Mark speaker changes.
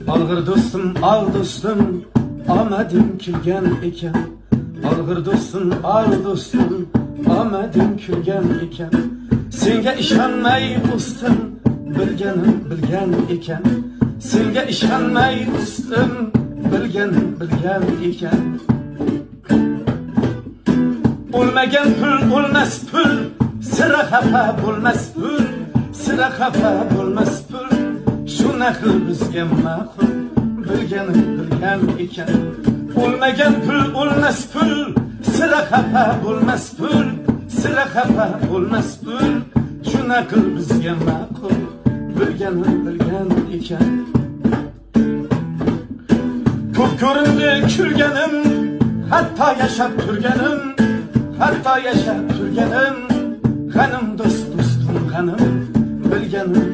Speaker 1: Algır dostum, al dostum, amadim külgen eken. Algır dostum, al dostum, amadim külgen eken. Senga ishonmay ustim, bilganim bilgan ekan. Senga ishonmay ustim, bilganim bilgan ekan. O'lmagan pul o'lmas pul, sira xafa bo'lmas pul, sira xafa bo'lmas pul. Shunaqa bizga ma'qul, bilganim bilgan ekan. O'lmagan pul o'lmas pul, sira xafa bo'lmas pul, sira xafa bo'lmas pul. Shunaqa bizga ma'qul, bilganim bilgan ekan. Ko'p ko'rindi kulganim, hatto yashab turganim, hatto yashab turganim. G'anim do'st do'stim g'anim, bilganim